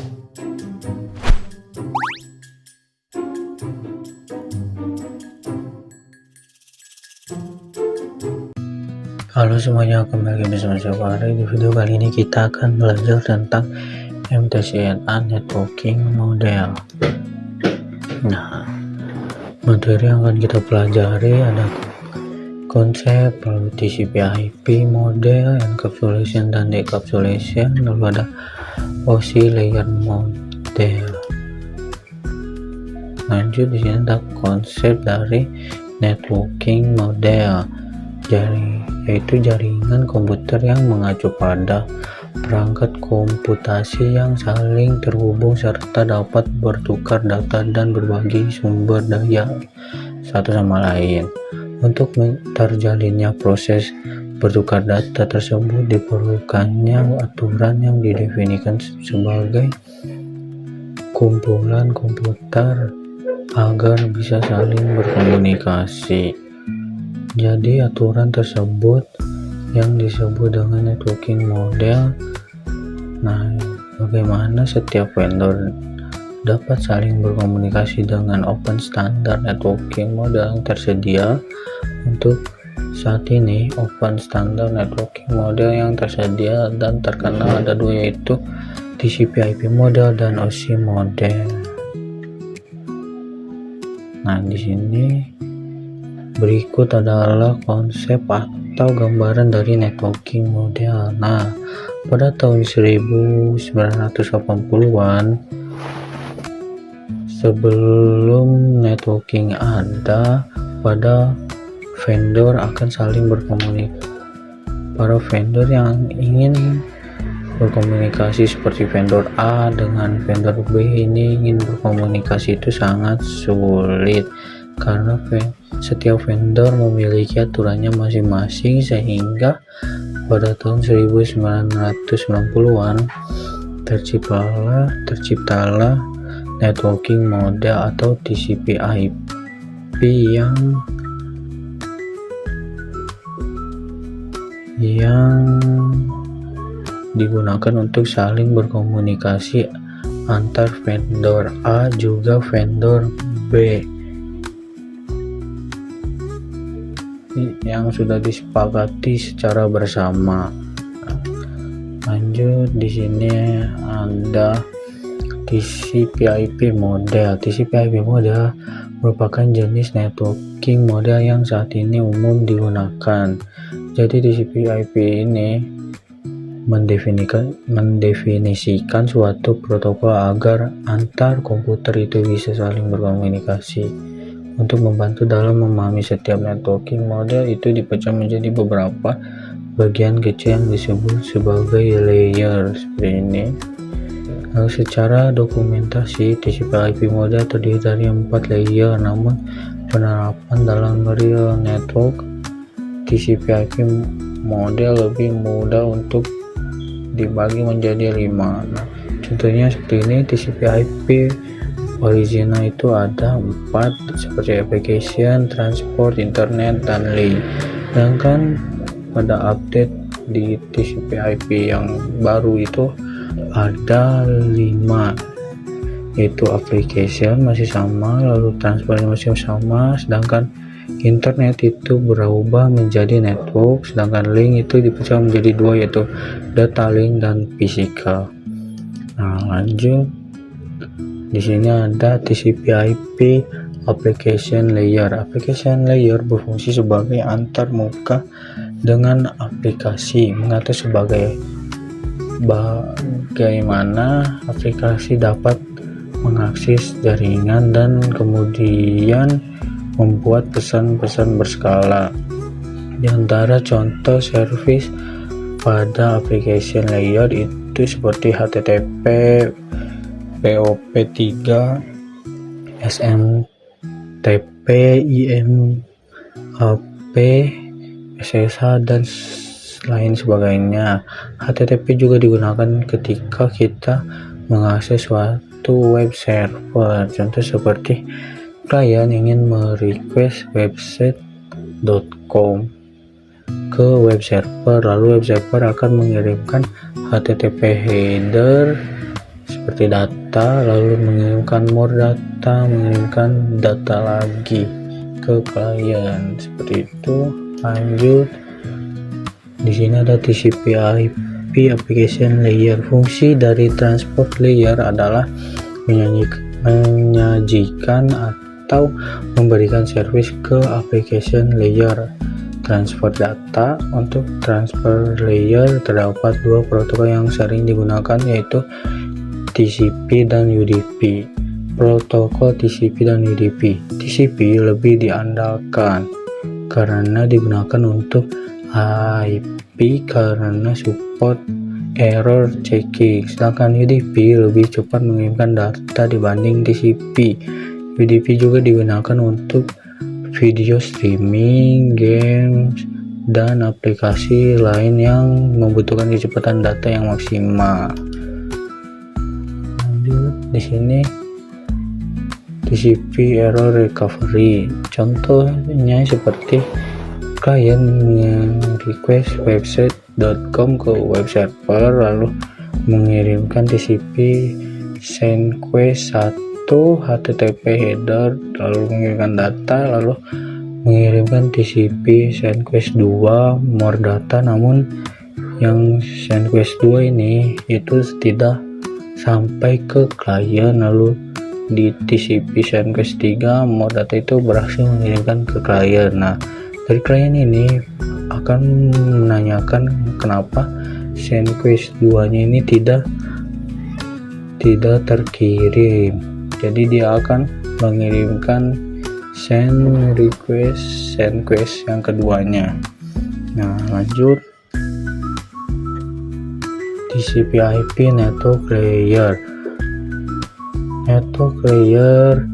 Halo semuanya, kembali bersama saya Fahri. Di video kali ini kita akan belajar tentang MTCNA Networking Model. Nah, materi yang akan kita pelajari ada konsep, lalu TCP/IP model, encapsulation dan decapsulation, lalu ada OSI layer model. Lanjut, di sini ada konsep dari networking model, yaitu jaringan komputer yang mengacu pada perangkat komputasi yang saling terhubung serta dapat bertukar data dan berbagi sumber daya satu sama lain. Untuk terjalinnya proses bertukar data tersebut diperlukannya aturan yang didefinisikan sebagai kumpulan komputer agar bisa saling berkomunikasi. Jadi aturan tersebut yang disebut dengan networking model. Nah, bagaimana setiap vendor dapat saling berkomunikasi dengan open standard networking model yang tersedia. Untuk saat ini open standard networking model yang tersedia dan terkenal ada dua, yaitu TCP/IP model dan OSI model. Nah, di sini berikut adalah konsep atau gambaran dari networking model. Nah, pada tahun 1980-an, sebelum networking ada, pada vendor akan saling berkomunikasi. Para vendor yang ingin berkomunikasi seperti vendor A dengan vendor B ini ingin berkomunikasi itu sangat sulit karena setiap vendor memiliki aturannya masing-masing, sehingga pada tahun 1990-an terciptalah networking model atau TCP/IP yang digunakan untuk saling berkomunikasi antar vendor A juga vendor B yang sudah disepakati secara bersama. Lanjut, di sini ada TCP/IP model. TCP/IP model merupakan jenis networking model yang saat ini umum digunakan. Jadi TCP/IP ini mendefinisikan suatu protokol agar antar komputer itu bisa saling berkomunikasi. Untuk membantu dalam memahami setiap networking model itu dipecah menjadi beberapa bagian kecil yang disebut sebagai layer seperti ini. Lalu secara dokumentasi, TCP/IP model terdiri dari 4 layer, namun penerapan dalam real network TCP/IP model lebih mudah untuk dibagi menjadi 5. Nah, contohnya seperti ini. TCP/IP original itu ada 4 seperti application, transport, internet, dan link. Sedangkan pada update di TCP/IP yang baru itu ada 5, yaitu application masih sama, lalu transport masih sama, sedangkan internet itu berubah menjadi network, sedangkan link itu dipecah menjadi 2, yaitu data link dan physical. Nah, lanjut, di sini ada TCP/IP application layer. Application layer berfungsi sebagai antar muka dengan aplikasi, mengatur bagaimana aplikasi dapat mengakses jaringan dan kemudian membuat pesan-pesan berskala. Di antara contoh service pada application layer itu seperti HTTP, POP3, SMTP, IMAP, SSH, dan lain sebagainya. HTTP juga digunakan ketika kita mengakses suatu web server. Contoh seperti klien ingin merequest website.com ke web server, lalu web server akan mengirimkan HTTP header seperti data, lalu mengirimkan more data, mengirimkan data lagi ke klien seperti itu. Lanjut, di sini ada TCP/IP application layer. Fungsi dari transport layer adalah menyajikan atau memberikan service ke application layer. Transfer data. Untuk transfer layer terdapat dua protokol yang sering digunakan, yaitu TCP dan UDP. Protokol TCP dan UDP. TCP lebih diandalkan karena digunakan untuk IP karena support error checking, sedangkan UDP lebih cepat mengirimkan data dibanding TCP. UDP juga digunakan untuk video streaming, games, dan aplikasi lain yang membutuhkan kecepatan data yang maksimal. Lanjut, di sini TCP error recovery. Contohnya seperti klien request website.com ke web server, lalu mengirimkan TCP send quest 1 HTTP header, lalu mengirimkan data, lalu mengirimkan TCP send quest 2 more data, namun yang send quest 2 ini itu tidak sampai ke klien, lalu di TCP send quest 3 more data itu berhasil mengirimkan ke klien. Nah, dari klien ini akan menanyakan kenapa send quest 2 nya ini tidak terkirim. Jadi dia akan mengirimkan send quest yang keduanya. Nah, lanjut, TCP/IP network layer. Network layer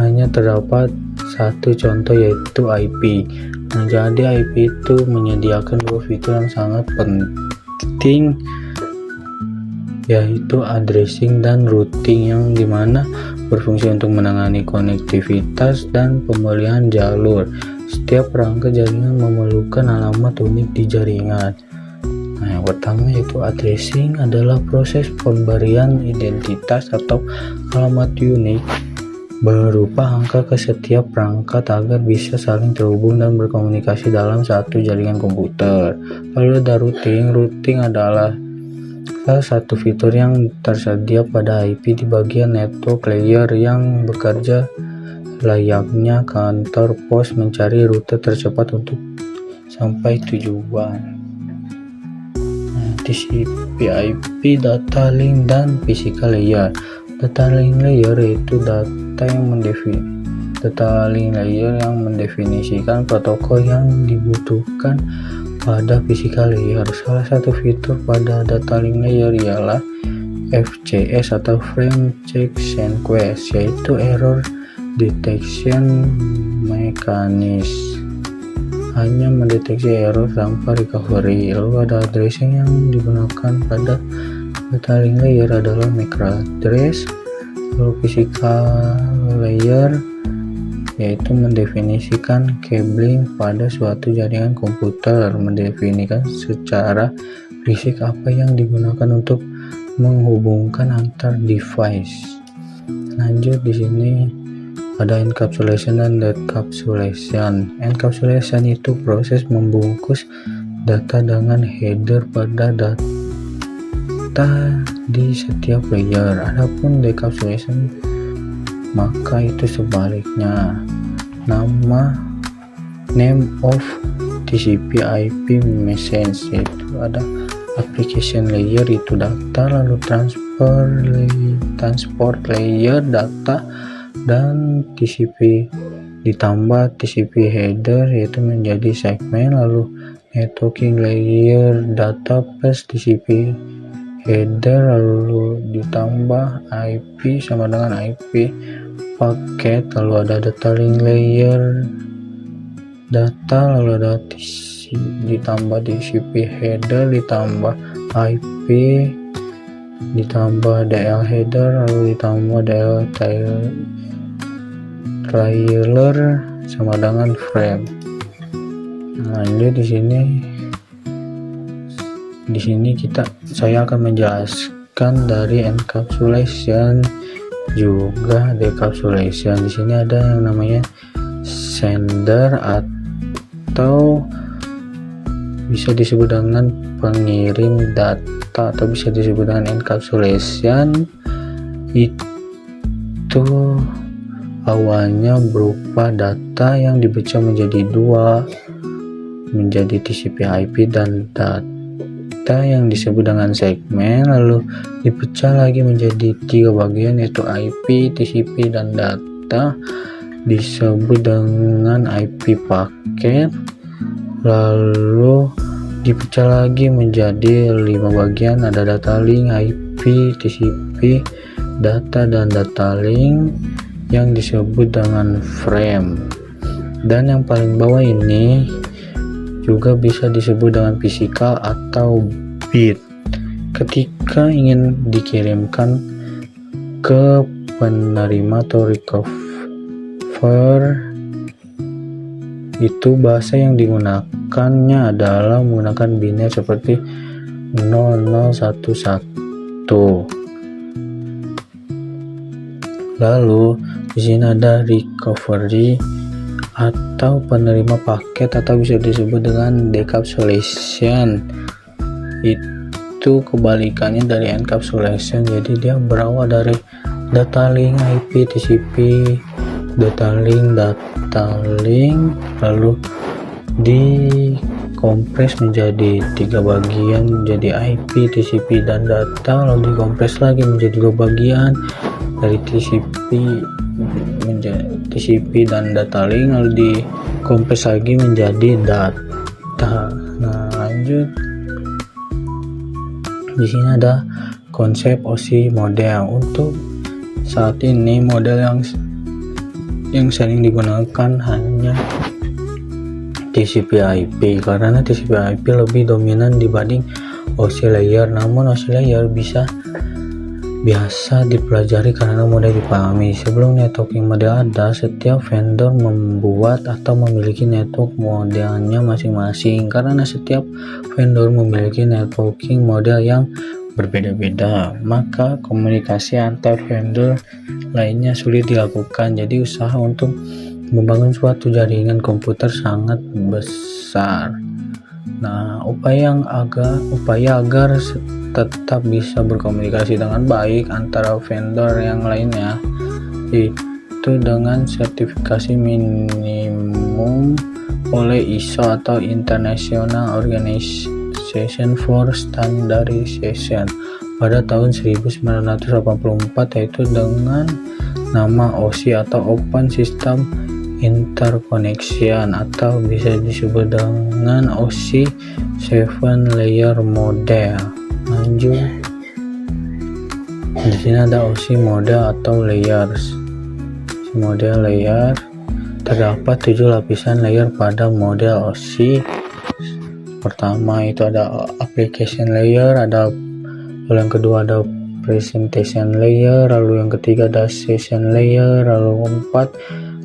hanya terdapat satu contoh, yaitu IP. Nah, jadi IP itu menyediakan dua fitur yang sangat penting, yaitu addressing dan routing, yang dimana berfungsi untuk menangani konektivitas dan pembelian jalur. Setiap perangkat jaringan memerlukan alamat unik di jaringan. Nah, yang pertama yaitu addressing adalah proses pemberian identitas atau alamat unik berupa angka ke setiap perangkat agar bisa saling terhubung dan berkomunikasi dalam satu jaringan komputer. Lalu ada routing. Routing adalah salah satu fitur yang tersedia pada IP di bagian network layer yang bekerja layaknya kantor pos mencari rute tercepat untuk sampai tujuan. Nah, TCP/IP data link dan physical layer. Data link layer yaitu data link layer yang mendefinisikan protokol yang dibutuhkan pada physical layer. Salah satu fitur pada data link layer ialah FCS atau Frame Check Send Quest, yaitu Error Detection Mechanism, hanya mendeteksi error tanpa recovery. Lalu ada addressing. Yang digunakan pada data link layer adalah MAC address. Lalu physical layer yaitu mendefinisikan cabling pada suatu jaringan komputer, mendefinisikan secara fisik apa yang digunakan untuk menghubungkan antar device. Lanjut, di sini ada encapsulation dan decapsulation. Encapsulation itu proses membungkus data dengan header pada data di setiap layer. Adapun decapsulation maka itu sebaliknya. Name of TCP/IP message, yaitu ada application layer itu data, lalu transport layer data, dan TCP ditambah TCP header yaitu menjadi segmen, lalu networking layer data plus TCP header, lalu ditambah IP sama dengan IP paket, lalu ada data link layer data, lalu ada ditambah TCP header, ditambah IP, ditambah DL header, lalu ditambah DL trailer sama dengan frame. Lanjut, di sini saya akan menjelaskan kan dari encapsulation juga decapsulation. Di sini ada yang namanya sender atau bisa disebut dengan pengirim data atau bisa disebut dengan encapsulation. Itu awalnya berupa data yang dipecah menjadi dua, menjadi TCP/IP dan data yang disebut dengan segmen, lalu dipecah lagi menjadi 3 bagian, yaitu IP, TCP, dan data disebut dengan IP paket, lalu dipecah lagi menjadi 5 bagian, ada data link, IP, TCP, data, dan data link yang disebut dengan frame. Dan yang paling bawah ini juga bisa disebut dengan physical atau bit. Ketika ingin dikirimkan ke penerima atau receiver, itu bahasa yang digunakannya adalah menggunakan biner seperti 0011. Lalu di sini ada recovery atau penerima paket atau bisa disebut dengan decapsulation. Itu kebalikannya dari encapsulation, jadi dia berawal dari data link, IP, TCP, data link, lalu dikompres menjadi 3 bagian, jadi IP, TCP, dan data, lalu dikompres lagi menjadi 2 bagian, dari TCP dan data link, lalu dikompres lagi menjadi data. Nah, lanjut. Di sini ada konsep OSI model. Untuk saat ini model yang sering digunakan hanya TCP/IP, karena TCP/IP lebih dominan dibanding OSI layer. Namun OSI layer biasa dipelajari karena mudah dipahami. Sebelum networking model ada, setiap vendor membuat atau memiliki network modelnya masing-masing. Karena setiap vendor memiliki networking model yang berbeda-beda, maka komunikasi antar vendor lainnya sulit dilakukan. Jadi usaha untuk membangun suatu jaringan komputer sangat besar. Nah, upaya agar tetap bisa berkomunikasi dengan baik antara vendor yang lainnya itu dengan sertifikasi minimum oleh ISO atau International Organization for Standardization pada tahun 1984, yaitu dengan nama OSI atau Open System Interconnection atau bisa disebut dengan OSI 7 layer model. Lanjut, di sini ada OSI model atau layers. Model layer terdapat 7 lapisan layer pada model OSI. Pertama itu ada application layer, lalu yang kedua ada presentation layer, lalu yang ketiga ada session layer, lalu keempat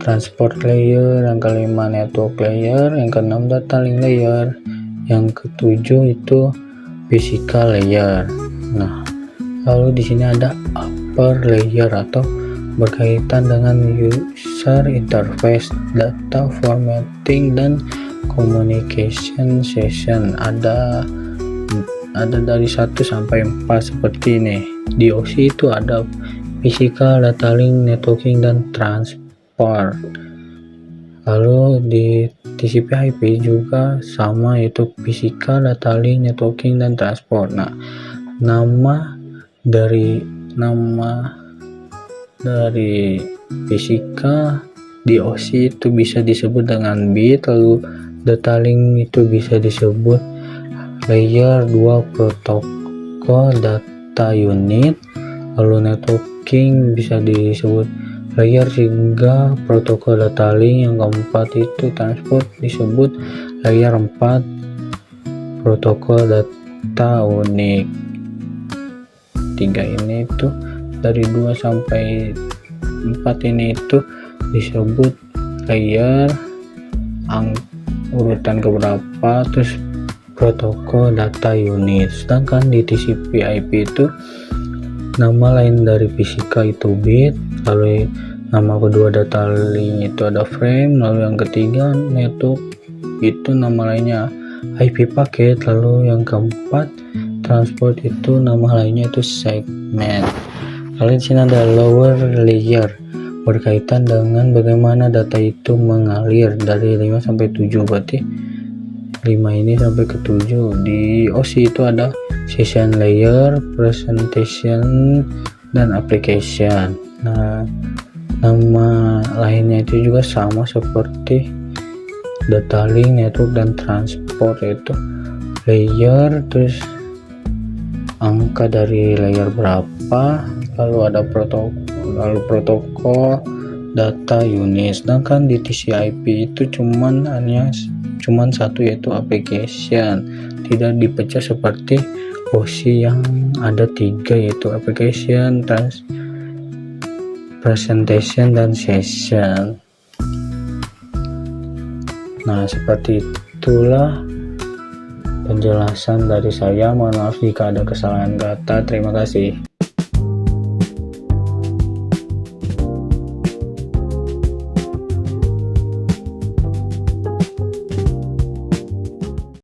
transport layer, yang kelima network layer, yang keenam data link layer, yang ketujuh itu physical layer. Nah, lalu di sini ada upper layer atau berkaitan dengan user interface, data formatting, dan communication session. Ada dari 1 sampai 4 seperti ini. Di OSI itu ada physical, data link, networking, dan transport. Lalu di TCP/IP juga sama, yaitu physical, data link, networking, dan transport. Nah, nama dari physical di OSI itu bisa disebut dengan bit, lalu data link itu bisa disebut layer 2 protokol data unit, lalu networking bisa disebut layer 3 protokol data link, yang keempat itu transport disebut layer 4 protokol data unik. 3 ini itu dari 2 sampai 4 ini itu disebut layer urutan keberapa, terus protokol data unit. Sedangkan di TCP/IP itu Nama lain dari fisika itu bit, lalu nama kedua data link itu ada frame, lalu yang ketiga network itu nama lainnya IP paket, lalu yang keempat transport itu nama lainnya itu segment. Lalu di sini ada lower layer, berkaitan dengan bagaimana data itu mengalir dari 5 sampai 7, berarti 5 ini sampai ke 7. Di OSI itu ada session layer, presentation, dan application. Nah, nama lainnya itu juga sama seperti data link, network, dan transport, yaitu layer, terus angka dari layer berapa, lalu ada protokol, data unit. Sedangkan di TCP itu cuman satu, yaitu application, tidak dipecah seperti OSI yang ada 3, yaitu application, presentation, dan session. Nah, seperti itulah penjelasan dari saya. Mohon maaf jika ada kesalahan kata. Terima kasih.